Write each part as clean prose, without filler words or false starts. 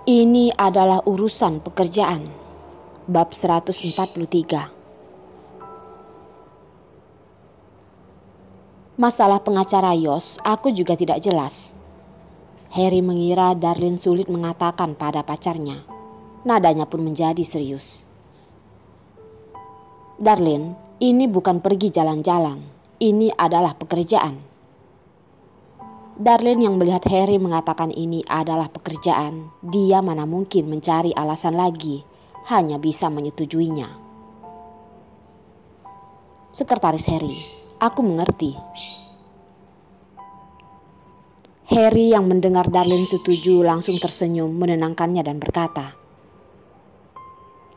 Ini adalah urusan pekerjaan. Bab 143. Masalah pengacara Yos, aku juga tidak jelas. Harry mengira Darlene sulit mengatakan pada pacarnya. Nadanya pun menjadi serius. Darlene, ini bukan pergi jalan-jalan. Ini adalah pekerjaan. Darlene yang melihat Harry mengatakan ini adalah pekerjaan, dia mana mungkin mencari alasan lagi, hanya bisa menyetujuinya. Sekretaris Harry, aku mengerti. Harry yang mendengar Darlene setuju langsung tersenyum menenangkannya dan berkata,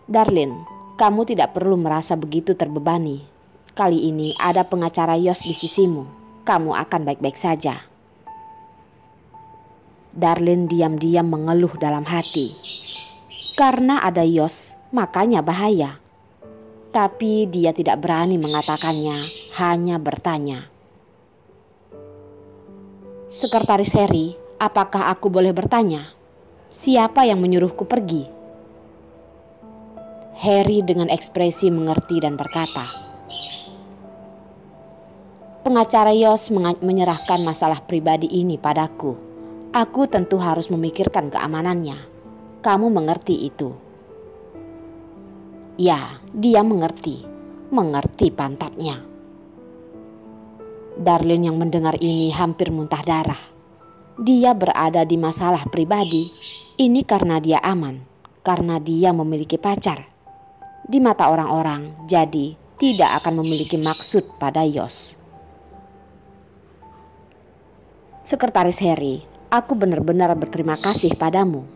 Darlene, kamu tidak perlu merasa begitu terbebani. Kali ini ada pengacara Yos di sisimu, kamu akan baik-baik saja. Darlene diam-diam mengeluh dalam hati. Karena ada Yos, makanya bahaya. Tapi dia tidak berani mengatakannya, hanya bertanya. Sekretaris Harry, apakah aku boleh bertanya? Siapa yang menyuruhku pergi? Harry dengan ekspresi mengerti dan berkata, pengacara Yos menyerahkan masalah pribadi ini padaku. Aku tentu harus memikirkan keamanannya. Kamu mengerti itu? Ya, dia mengerti. Mengerti pantatnya. Darlene yang mendengar ini hampir muntah darah. Dia berada di masalah pribadi. Ini karena dia aman. Karena dia memiliki pacar. Di mata orang-orang, jadi tidak akan memiliki maksud pada Yos. Sekretaris Harry, aku benar-benar berterima kasih padamu.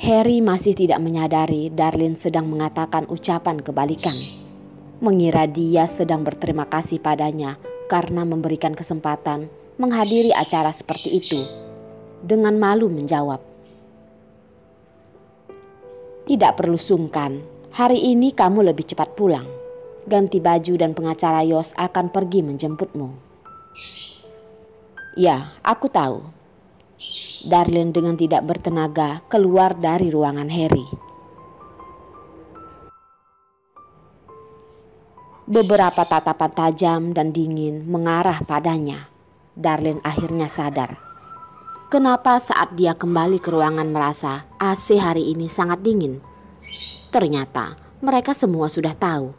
Harry masih tidak menyadari Darlene sedang mengatakan ucapan kebalikan. Mengira dia sedang berterima kasih padanya karena memberikan kesempatan menghadiri acara seperti itu. Dengan malu menjawab, tidak perlu sungkan, hari ini kamu lebih cepat pulang. Ganti baju dan pengacara Yos akan pergi menjemputmu. Ya, aku tahu. Darlene dengan tidak bertenaga keluar dari ruangan Harry. Beberapa tatapan tajam dan dingin mengarah padanya. Darlene akhirnya sadar. Kenapa saat dia kembali ke ruangan merasa AC hari ini sangat dingin? Ternyata mereka semua sudah tahu.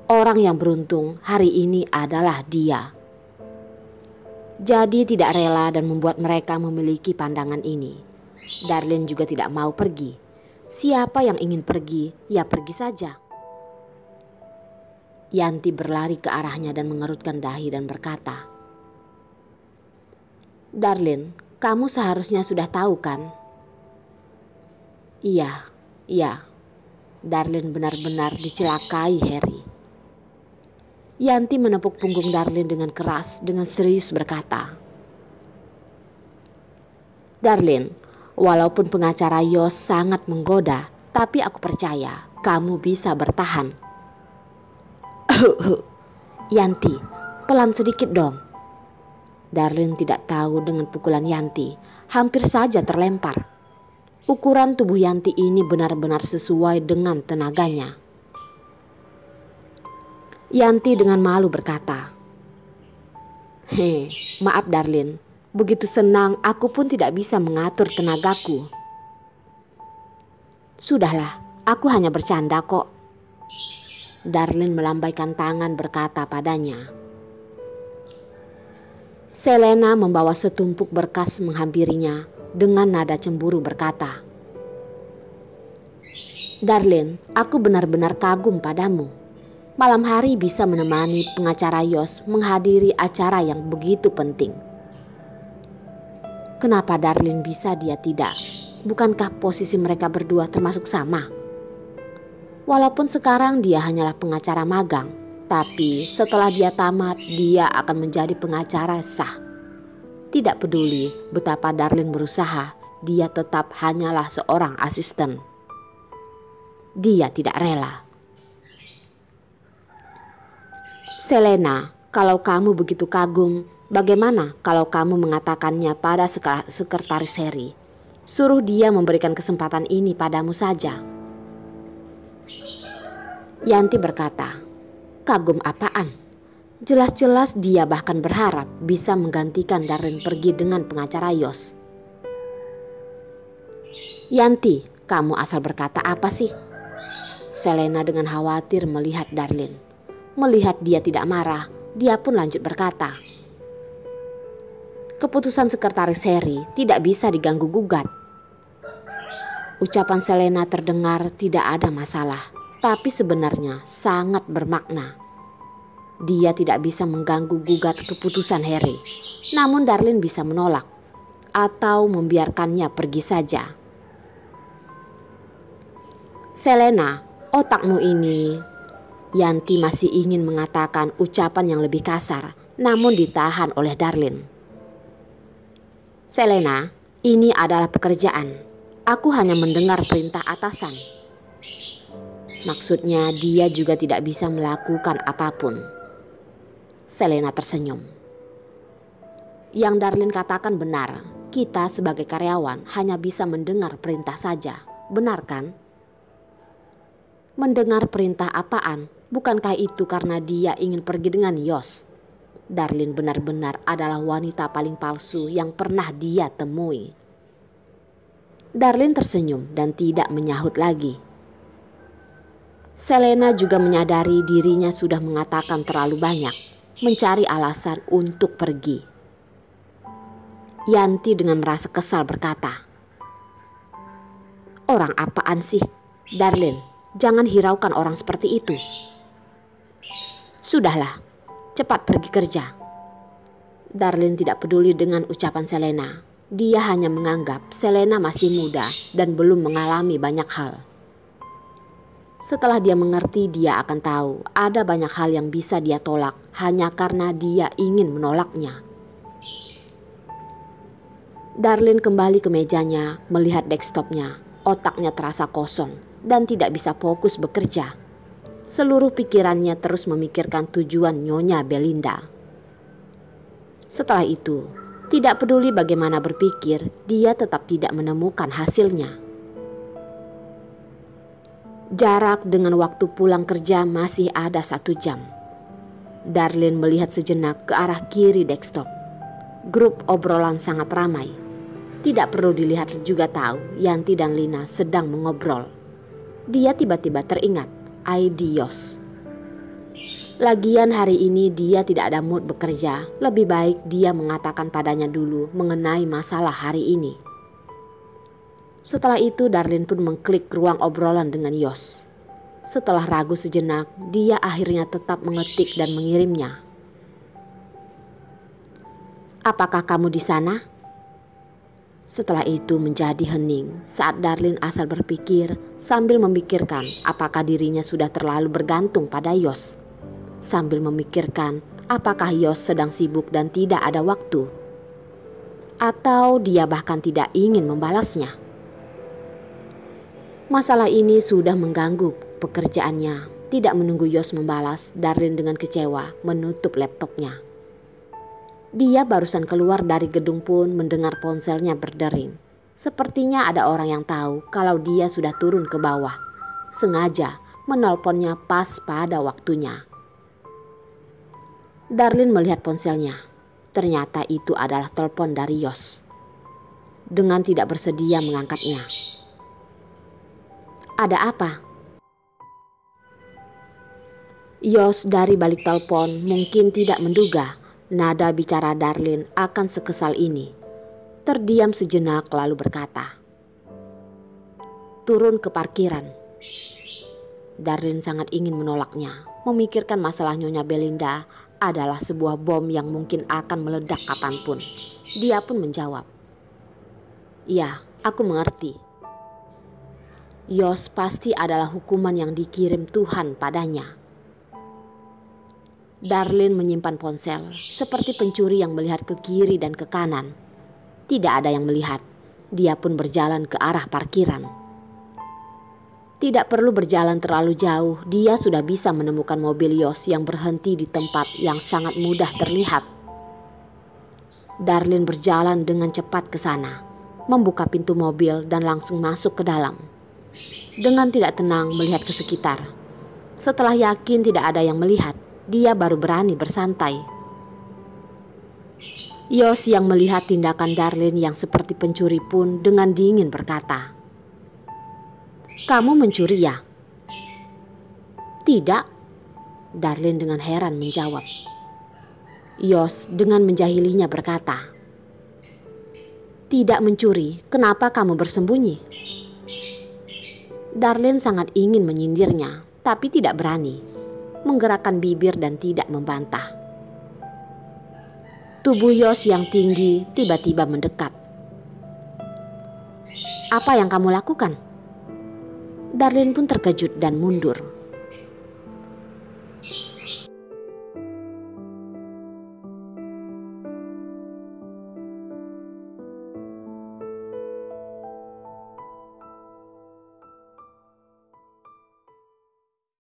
Orang yang beruntung hari ini adalah dia. Jadi tidak rela dan membuat mereka memiliki pandangan ini. Darlene juga tidak mau pergi. Siapa yang ingin pergi, ya pergi saja. Yanti berlari ke arahnya dan mengerutkan dahi dan berkata, Darlene, kamu seharusnya sudah tahu kan? Iya. Darlene benar-benar dicelakai Harry. Yanti menepuk punggung Darlene dengan keras, dengan serius berkata, Darlene, walaupun pengacara Yos sangat menggoda, tapi aku percaya kamu bisa bertahan. Yanti, pelan sedikit dong. Darlene tidak tahu dengan pukulan Yanti, hampir saja terlempar. Ukuran tubuh Yanti ini benar-benar sesuai dengan tenaganya. Yanti dengan malu berkata, maaf Darlene, begitu senang aku pun tidak bisa mengatur tenagaku. Sudahlah, aku hanya bercanda kok. Darlene melambaikan tangan berkata padanya. Selena membawa setumpuk berkas menghampirinya dengan nada cemburu berkata, Darlene, aku benar-benar kagum padamu. Malam hari bisa menemani pengacara Yos menghadiri acara yang begitu penting. Kenapa Darlene bisa dia tidak? Bukankah posisi mereka berdua termasuk sama? Walaupun sekarang dia hanyalah pengacara magang, tapi setelah dia tamat dia akan menjadi pengacara sah. Tidak peduli betapa Darlene berusaha, dia tetap hanyalah seorang asisten. Dia tidak rela. Selena, kalau kamu begitu kagum, bagaimana kalau kamu mengatakannya pada sekretaris Harry? Suruh dia memberikan kesempatan ini padamu saja. Yanti berkata, kagum apaan? Jelas-jelas dia bahkan berharap bisa menggantikan Darlin pergi dengan pengacara Yos. Yanti, kamu asal berkata apa sih? Selena dengan khawatir melihat Darlin. Melihat dia tidak marah, dia pun lanjut berkata, keputusan sekretaris Harry tidak bisa diganggu-gugat. Ucapan Selena terdengar tidak ada masalah, tapi sebenarnya sangat bermakna. Dia tidak bisa mengganggu-gugat keputusan Harry, namun Darlin bisa menolak atau membiarkannya pergi saja. Selena, otakmu ini. Yanti masih ingin mengatakan ucapan yang lebih kasar, namun ditahan oleh Darlin. Selena, ini adalah pekerjaan. Aku hanya mendengar perintah atasan. Maksudnya dia juga tidak bisa melakukan apapun. Selena tersenyum. Yang Darlin katakan benar, kita sebagai karyawan hanya bisa mendengar perintah saja, benar kan? Mendengar perintah apaan? Bukankah itu karena dia ingin pergi dengan Yos? Darlin benar-benar adalah wanita paling palsu yang pernah dia temui. Darlin tersenyum dan tidak menyahut lagi. Selena juga menyadari dirinya sudah mengatakan terlalu banyak, mencari alasan untuk pergi. Yanti dengan merasa kesal berkata, orang apaan sih? Darlin, jangan hiraukan orang seperti itu. Sudahlah, cepat pergi kerja. Darlin tidak peduli dengan ucapan Selena. Dia hanya menganggap Selena masih muda dan belum mengalami banyak hal. Setelah dia mengerti, dia akan tahu ada banyak hal yang bisa dia tolak hanya karena dia ingin menolaknya. Darlin kembali ke mejanya, melihat desktopnya. Otaknya terasa kosong dan tidak bisa fokus bekerja. Seluruh pikirannya terus memikirkan tujuan Nyonya Belinda. Setelah itu, tidak peduli bagaimana berpikir, dia tetap tidak menemukan hasilnya. Jarak dengan waktu pulang kerja masih ada 1 jam. Darlin melihat sejenak ke arah kiri desktop. Grup obrolan sangat ramai. Tidak perlu dilihat juga tahu Yanti dan Lina sedang mengobrol. Dia tiba-tiba teringat ID Yos. Lagian hari ini dia tidak ada mood bekerja. Lebih baik dia mengatakan padanya dulu mengenai masalah hari ini. Setelah itu Darlin pun mengklik ruang obrolan dengan Yos. Setelah ragu sejenak, dia akhirnya tetap mengetik dan mengirimnya. Apakah kamu di sana? Setelah itu menjadi hening saat Darlin asal berpikir sambil memikirkan apakah dirinya sudah terlalu bergantung pada Yos. Sambil memikirkan apakah Yos sedang sibuk dan tidak ada waktu. Atau dia bahkan tidak ingin membalasnya. Masalah ini sudah mengganggu pekerjaannya. Tidak menunggu Yos membalas, Darlin dengan kecewa menutup laptopnya. Dia barusan keluar dari gedung pun mendengar ponselnya berdering. Sepertinya ada orang yang tahu kalau dia sudah turun ke bawah. Sengaja menelponnya pas pada waktunya. Darlin melihat ponselnya. Ternyata itu adalah telepon dari Yos. Dengan tidak bersedia mengangkatnya. Ada apa? Yos dari balik telepon mungkin tidak menduga nada bicara Darlin akan sekesal ini. Terdiam sejenak lalu berkata, turun ke parkiran. Darlin sangat ingin menolaknya. Memikirkan masalah Nyonya Belinda adalah sebuah bom yang mungkin akan meledak kapanpun. Dia pun menjawab, iya, aku mengerti. Yos pasti adalah hukuman yang dikirim Tuhan padanya. Darlin menyimpan ponsel seperti pencuri yang melihat ke kiri dan ke kanan. Tidak ada yang melihat. Dia pun berjalan ke arah parkiran. Tidak perlu berjalan terlalu jauh, dia sudah bisa menemukan mobil Yos yang berhenti di tempat yang sangat mudah terlihat. Darlin berjalan dengan cepat ke sana. membuka pintu mobil dan langsung masuk ke dalam. Dengan tidak tenang melihat ke sekitar. Setelah yakin tidak ada yang melihat, dia baru berani bersantai. Yos yang melihat tindakan Darlene yang seperti pencuri pun dengan dingin berkata, "Kamu mencuri ya?" "Tidak," Darlene dengan heran menjawab. Yos dengan menjahilinya berkata, "Tidak mencuri, kenapa kamu bersembunyi?" Darlene sangat ingin menyindirnya, tapi tidak berani, menggerakkan bibir dan tidak membantah. Tubuh Yos yang tinggi tiba-tiba mendekat. "Apa yang kamu lakukan?" Darlene pun terkejut dan mundur.